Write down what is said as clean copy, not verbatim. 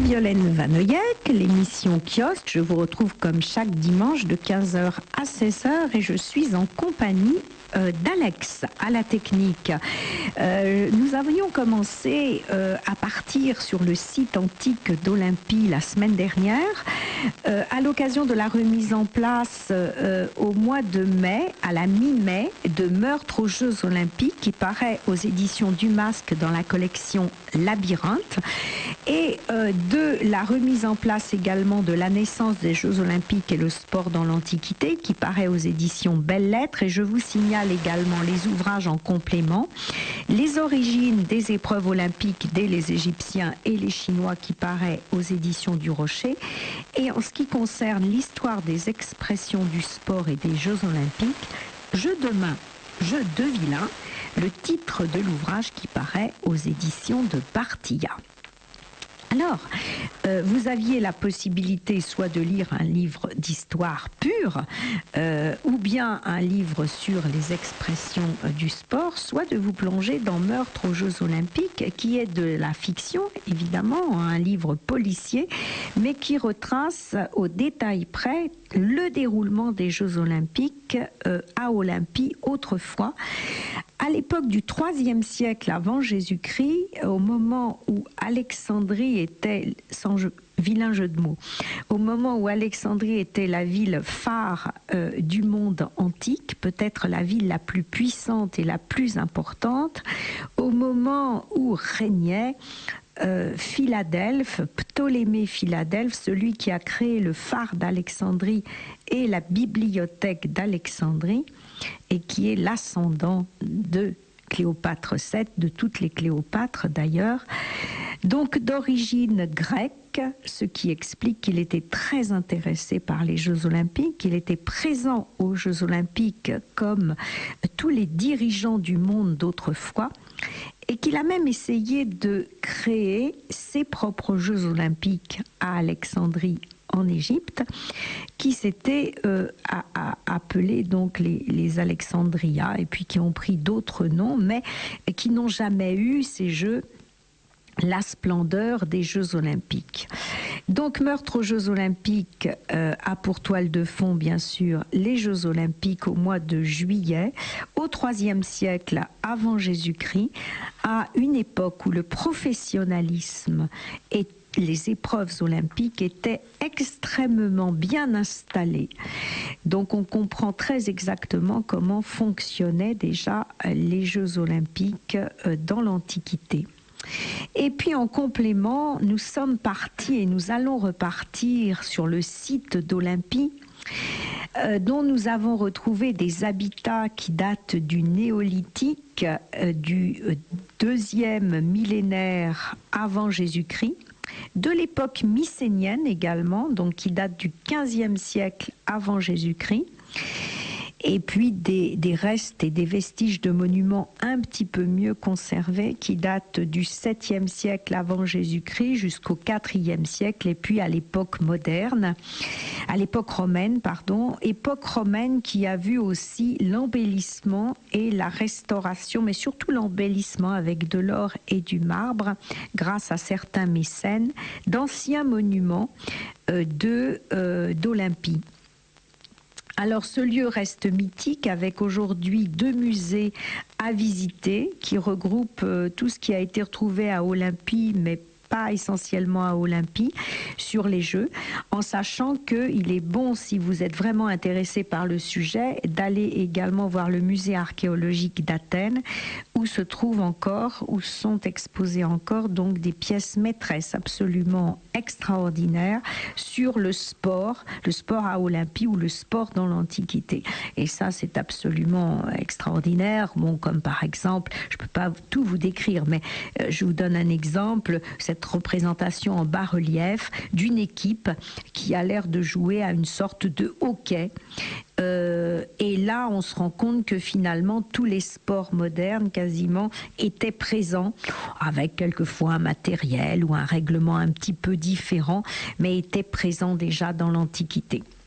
Violaine Vanoyek, l'émission Kiosque. Je vous retrouve comme chaque dimanche de 15h à 16h et je suis en compagnie d'Alex à la technique. Nous avions commencé à partir sur le site antique d'Olympie la semaine dernière à l'occasion de la remise en place au mois de mai, à la mi-mai, de Meurtre aux Jeux Olympiques qui paraît aux éditions du Masque dans la collection Labyrinthe et de la remise en place également de la naissance des Jeux Olympiques et le sport dans l'Antiquité qui paraît aux éditions Belles Lettres et je vous signale également les ouvrages en complément, les origines des épreuves olympiques dès les Égyptiens et les Chinois qui paraît aux éditions du Rocher et en ce qui concerne l'histoire des expressions du sport et des Jeux Olympiques, Jeux de main, Jeux de vilain, le titre de l'ouvrage qui paraît aux éditions de Bartilla. Alors, vous aviez la possibilité soit de lire un livre d'histoire pure, ou bien un livre sur les expressions du sport, soit de vous plonger dans Meurtre aux Jeux Olympiques, qui est de la fiction, évidemment, un livre policier, mais qui retrace au détail près le déroulement des Jeux Olympiques à Olympie autrefois. À l'époque du IIIe siècle avant Jésus-Christ, au moment où Alexandrie était, vilain jeu de mots, au moment où Alexandrie était la ville phare du monde antique, peut-être la ville la plus puissante et la plus importante, au moment où régnait Philadelphe, Ptolémée Philadelphe, celui qui a créé le phare d'Alexandrie et la bibliothèque d'Alexandrie, et qui est l'ascendant de Cléopâtre VII, de toutes les Cléopâtres d'ailleurs, donc d'origine grecque, ce qui explique qu'il était très intéressé par les Jeux Olympiques, qu'il était présent aux Jeux Olympiques comme tous les dirigeants du monde d'autrefois, et qu'il a même essayé de créer ses propres Jeux Olympiques à Alexandrie en Égypte, qui s'étaient appelés donc les Alexandria, et puis qui ont pris d'autres noms, mais qui n'ont jamais eu ces Jeux, la splendeur des Jeux Olympiques. Donc Meurtre aux Jeux Olympiques a pour toile de fond bien sûr les Jeux Olympiques au mois de juillet au IIIe siècle avant Jésus-Christ, à une époque où le professionnalisme et les épreuves olympiques étaient extrêmement bien installées. Donc on comprend très exactement comment fonctionnaient déjà les Jeux Olympiques dans l'Antiquité. Et puis en complément, nous sommes partis et nous allons repartir sur le site d'Olympie, dont nous avons retrouvé des habitats qui datent du néolithique, du deuxième millénaire avant Jésus-Christ, de l'époque mycénienne également, donc qui date du XVe siècle avant Jésus-Christ, et puis des restes et des vestiges de monuments un petit peu mieux conservés qui datent du 7e siècle avant Jésus-Christ jusqu'au 4e siècle et puis à l'époque moderne, à l'époque romaine, pardon, époque romaine qui a vu aussi l'embellissement et la restauration, mais surtout l'embellissement avec de l'or et du marbre grâce à certains mécènes d'anciens monuments d'Olympie. Alors ce lieu reste mythique avec aujourd'hui 2 musées à visiter qui regroupent tout ce qui a été retrouvé à Olympie, mais pas essentiellement à Olympie, sur les Jeux, en sachant qu'il est bon, si vous êtes vraiment intéressé par le sujet, d'aller également voir le musée archéologique d'Athènes, où se trouvent encore, où sont exposées encore donc des pièces maîtresses absolument extraordinaires sur le sport à Olympie ou le sport dans l'Antiquité. Et ça, c'est absolument extraordinaire. Bon, comme par exemple, je peux pas tout vous décrire, mais je vous donne un exemple, cette représentation en bas-relief d'une équipe qui a l'air de jouer à une sorte de hockey. Et là, on se rend compte que finalement, tous les sports modernes quasiment étaient présents, avec quelquefois un matériel ou un règlement un petit peu différent, mais étaient présents déjà dans l'Antiquité.